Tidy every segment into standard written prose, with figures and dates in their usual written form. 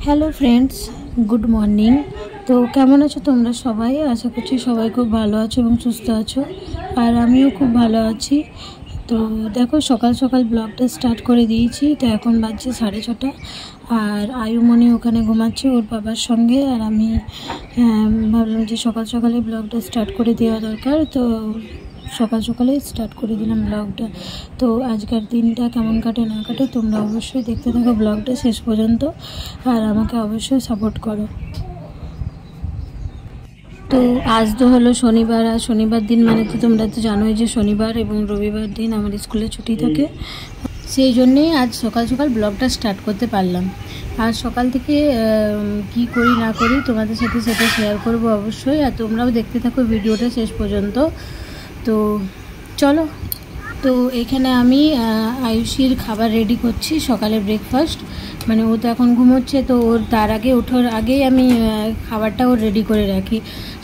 Hello friends, good morning. তো কেমন আছো তোমরা সবাই? আশা করছি সবাই খুব ভালো আছো এবং সুস্থ আছো, আর আমিও খুব ভালো আছি। তো দেখো, সকাল সকাল ব্লগটা স্টার্ট করে দিয়েছি। তো এখন বাজছে 6:30, আর আয়ুমণি ওখানে ঘুমাচ্ছে ওর বাবার সঙ্গে, আর আমি ভাবলাম যে সকাল সকালে ব্লগটা স্টার্ট করে দেওয়া দরকার। তো সকাল সকালে স্টার্ট করে দিলাম ব্লগটা। তো আজকের দিনটা কেমন কাটে না কাটে তোমরা অবশ্যই দেখতে থাকো ব্লগটা শেষ পর্যন্ত, আর আমাকে অবশ্যই সাপোর্ট করো। তো আজ তো হলো শনিবার, আর শনিবার দিন মানে তো তোমরা তো জানোই যে শনিবার এবং রবিবার দিন আমার স্কুলে ছুটি থাকে। সেই জন্যেই আজ সকাল সকাল ব্লগটা স্টার্ট করতে পারলাম। আর সকাল থেকে কি করি না করি তোমাদের সাথে সেটা শেয়ার করব অবশ্যই, আর তোমরাও দেখতে থাকো ভিডিওটা শেষ পর্যন্ত। তো চলো। তো এখানে আমি আয়ুষীর খাবার রেডি করছি, সকালে ব্রেকফাস্ট। মানে ও তো এখন ঘুমোচ্ছে, তো ওর তার আগে ওঠার আগেই আমি খাবারটা ওর রেডি করে রাখি।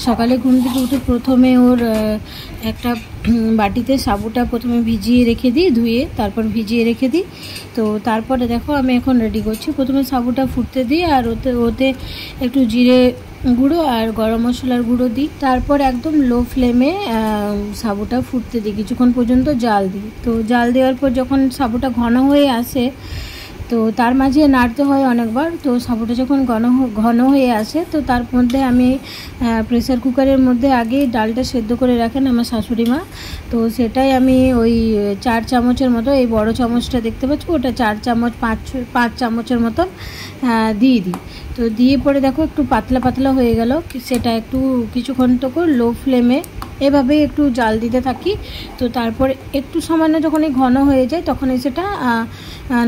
সকালে ঘুম থেকে উঠে প্রথমে ওর একটা বাটিতে সাবুটা প্রথমে ভিজিয়ে রেখে দিই, ধুয়ে তারপর ভিজিয়ে রেখে দিই। তো তারপরে দেখো আমি এখন রেডি করছি। প্রথমে সাবুটা ফুটতে দিই, আর ওতে একটু জিরে গুঁড়ো আর গরম মশলার গুঁড়ো দিই। তারপর একদম লো ফ্লেমে সাবুটা ফুটতে দিই, কিছুক্ষণ পর্যন্ত জাল দিই। তো জাল দেওয়ার পর যখন সাবুটা ঘন হয়ে আসে, তো তার মাঝে নাড়তে হয় অনেকবার। তো সাবুটা যখন ঘন হয়ে আসে, তো তার মধ্যে আমি প্রেসার কুকারের মধ্যে আগেই ডালটা সেদ্ধ করে রাখেন আমার শাশুড়ি মা। তো সেটাই আমি ওই 4 চামচের মতো, এই বড় চামচটা দেখতে পাচ্ছ, ওটা 4 চামচ 5 চামচের মতন দিয়ে দিই। তো দিয়ে পরে দেখো একটু পাতলা পাতলা হয়ে গেল, সেটা একটু কিছুক্ষণ তো লো ফ্লেমে এভাবে একটু জাল দিতে থাকি। তো তারপর একটু সামান্য যখন ঘন হয়ে যায় তখনই সেটা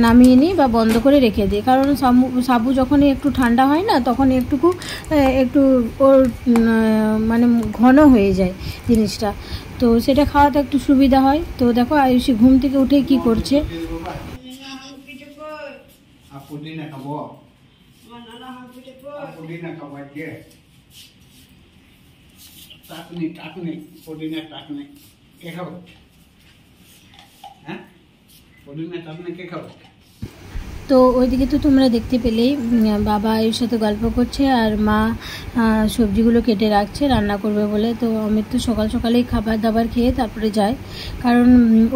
নামিয়ে নিই বা বন্ধ করে রেখে দিই। কারণ সাবু যখনই একটু ঠান্ডা হয় না, তখনই একটু ওর মানে ঘন হয়ে যায় জিনিসটা। তো সেটা খাওয়াতে একটু সুবিধা হয়। তো দেখো আয়ুষী ঘুম থেকে উঠে কি করছে। টাকনি পুদিনা টাকনি কে খাবো? হ্যাঁ, পুদিনা টাকনি কে খাবো? তো ওইদিকে তো তোমরা দেখতে পেলেই বাবা আয়ুর সাথে গল্প করছে, আর মা সবজিগুলো কেটে রাখছে রান্না করবে বলে। তো অমিত তো সকাল সকালেই খাবার দাবার খেয়ে তারপরে যায়, কারণ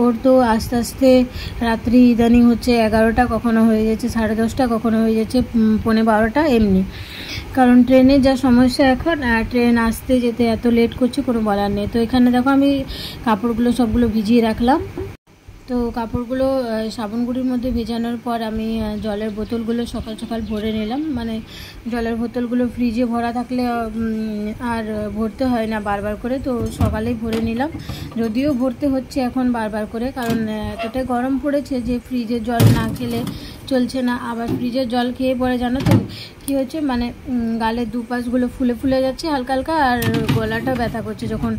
ওর তো আস্তে আস্তে রাত্রি ইদানিং হচ্ছে 11টা, কখনো হয়ে যাচ্ছে 10:30, কখনো হয়ে যাচ্ছে 11:45 এমনি। কারণ ট্রেনের যা সমস্যা এখন, ট্রেন আসতে যেতে এত লেট করছে কোনো বলার নেই। তো এখানে দেখো আমি কাপড়গুলো সবগুলো ভিজিয়ে রাখলাম। তো কাপড়গুলো সাবান গুঁড়ির মধ্যে ভেজানোর পর আমি জলের বোতলগুলো সকাল সকাল ভরে নিলাম। মানে জলের বোতলগুলো ফ্রিজে ভরা থাকলে আর ভরতে হয় না বারবার করে, তো সকালেই ভরে নিলাম। যদিও ভরতে হচ্ছে এখন বারবার করে, কারণ এতটাই গরম পড়েছে যে ফ্রিজের জল না খেলে চলছে না। আবার ফ্রিজের জল খেয়ে পরে জানো তো কী হচ্ছে, মানে গালের দুপাশগুলো ফুলে ফুলে যাচ্ছে হালকা হালকা, আর গলাটা ব্যথা করছে যখন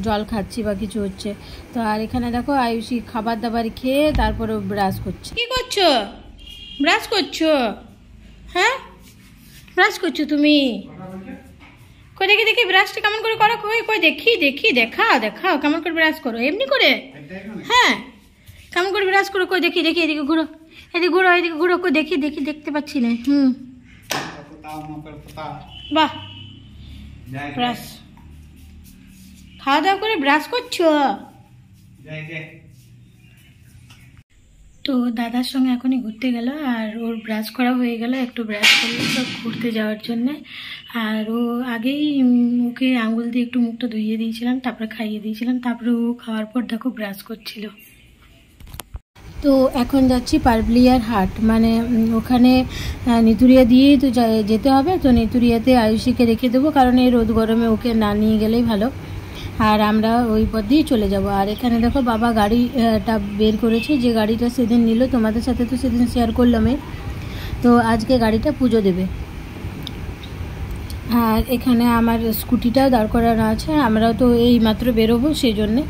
জল খাচ্ছি বা কিছু হচ্ছে। তো আর এখানে দেখো আয়ুষী খাবার দাবার খেয়ে তারপরে ব্রাশ করছে। কি করছো? ব্রাশ করছো? হ্যাঁ, ব্রাশ করছো তুমি? কই দেখি দেখি ব্রাশটা কেমন করে করো, কই দেখি দেখি, দেখাও কেমন করে ব্রাশ করো। এমনি করে? হ্যাঁ, কেমন করে ব্রাশ করো, কই দেখি দেখি, এদিকে ঘুরো, এদিকে ঘুরো, কই দেখি দেখি, দেখতে পাচ্ছি না। বাহ, ব্রাশ খাওয়া দাওয়া করে ব্রাশ করছো? তো দাদার সঙ্গে এখনই ঘুরতে গেল, আর ওর ব্রাশ করা হয়ে গেল। একটু ব্রাশ করলো সব ঘুরতে যাওয়ার জন্যে। আর ও আগেই ওকে আঙুল দিয়ে একটু মুখটা ধুইয়ে দিয়েছিলাম, তারপরে খাইয়ে দিয়েছিলাম, তারপরে ও খাওয়ার পর দেখো ব্রাশ করছিল। তো এখন যাচ্ছি পারবলিয়ার হাট, মানে ওখানে নিতুরিয়া দিয়েই তো যেতে হবে। তো নিতুরিয়াতে আয়ুষীকে রেখে দেবো, কারণ এই রোদ গরমে ওকে না নিয়ে গেলেই ভালো, আর আমরা ওই পথ দিয়ে চলে যাব। আর এখানে দেখো বাবা গাড়িটা বের করেছে, যে গাড়িটা সেদিন নিল, তোমাদের সাথে তো সেদিন শেয়ার করলামই। তো আজকে গাড়িটা পুজো দেবে। আর এখানে আমার স্কুটিটাও দাঁড় করানো আছে, আমরাও তো এই মাত্র বেরোবো সেই জন্যে।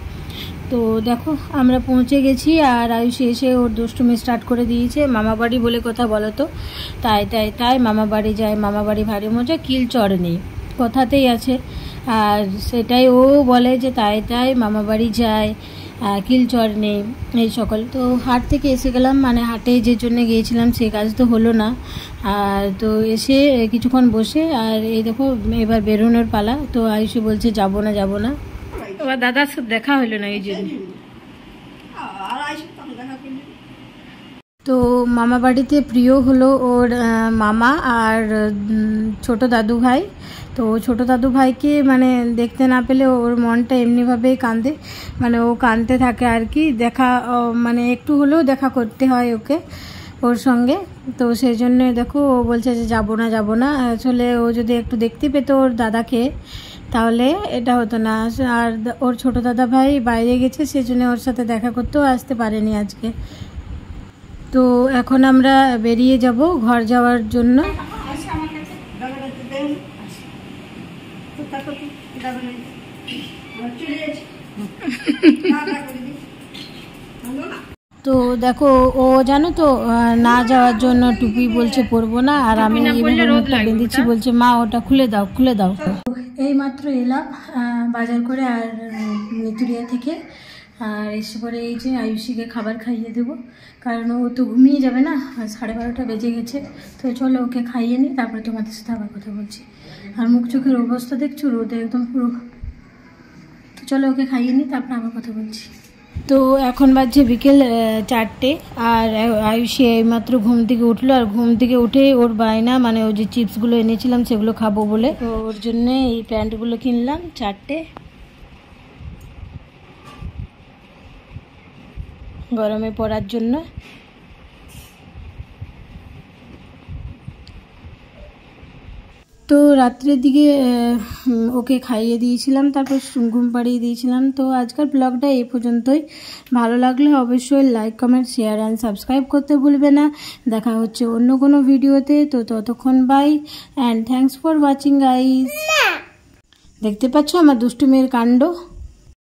তো দেখো আমরা পৌঁছে গেছি, আর আয়ুষী এসে ওর দুষ্টুমি স্টার্ট করে দিয়েছে। মামা বাড়ি বলে কথা বলো তো, তাই মামা বাড়ি যায়, মামা বাড়ি ভারী মজা, কিল চড় নেই, কথাতেই আছে। আর সেটাই ও বলে যে তাই মামা বাড়ি যায়, কিলচর নেই, এই সকল। তো হাট থেকে এসে গেলাম, মানে হাটে যে জন্য গিয়েছিলাম সেই কাজ তো হলো না। আর তো এসে কিছুক্ষণ বসে আর এই দেখো এবার বেরোনোর পালা। তো আয়ুষী বলছে যাবো না। এবার দাদার সাথে দেখা হলো না এই জন্য। তো মামা বাড়িতে প্রিয় হলো ওর মামা আর ছোট দাদু ভাই। তো ছোট দাদু ভাইকে মানে দেখতে না পেলে ওর মনটা এমনিভাবেই কাঁদে, মানে ও কাঁদতে থাকে আর কি। দেখা মানে একটু হলেও দেখা করতে হয় ওকে, ওর সঙ্গে। তো সেই জন্য দেখো ও বলছে যে যাবো না। আসলে ও যদি একটু দেখতে পেতো ওর দাদাকে তাহলে এটা হতো না। আর ওর ছোট দাদা ভাই বাইরে গেছে, সেই জন্য ওর সাথে দেখা করতেও আসতে পারেনি আজকে। তো এখন আমরা বেরিয়ে যাব ঘর যাওয়ার জন্য। তো দেখো ও জানো তো না যাওয়ার জন্য টুপি বলছে পরবো না, আর আমি মুখটা বেঁধেছি, বলছে মা ওটা খুলে দাও। এই মাত্র এলাম বাজার করে আর নিতুরিয়া থেকে। আর এসে পরে এই যে আয়ুষীকে খাবার খাইয়ে দেবো, কারণ ও তো ঘুমিয়ে যাবে না, 12:30 বেজে গেছে। তো চলো ওকে খাইয়ে নিই, তারপরে তোমাদের সাথে আবার কথা বলছি। আর মুখ চোখের অবস্থা দেখছো, রোদে একদম পুরো। তো চলো ওকে খাইয়ে নিই, তারপরে আবার কথা বলছি। তো এখন বাজছে বিকেল 4টে, আর আয়ুষী এইমাত্র ঘুম থেকে উঠলো। আর ঘুম থেকে উঠে ওর বায়না, মানে ও যে চিপসগুলো এনেছিলাম সেগুলো খাবো বলে, তো ওর জন্যে এই প্যান্টগুলো কিনলাম 4টে, গরমে পরার জন্য। তো রাত্রের দিকে ওকে খাইয়ে দিয়েছিলাম, তারপর ঘুম পাড়িয়ে দিয়েছিলাম। তো আজকাল ব্লগটা এই পর্যন্তই। ভালো লাগলে অবশ্যই like, comment, share and subscribe করতে ভুলবে না। দেখা হচ্ছে অন্য কোনো ভিডিওতে। তো ততক্ষণ bye and thanks for watching guys. দেখতে পাচ্ছ আমার দুষ্টু মেয়ের কাণ্ড।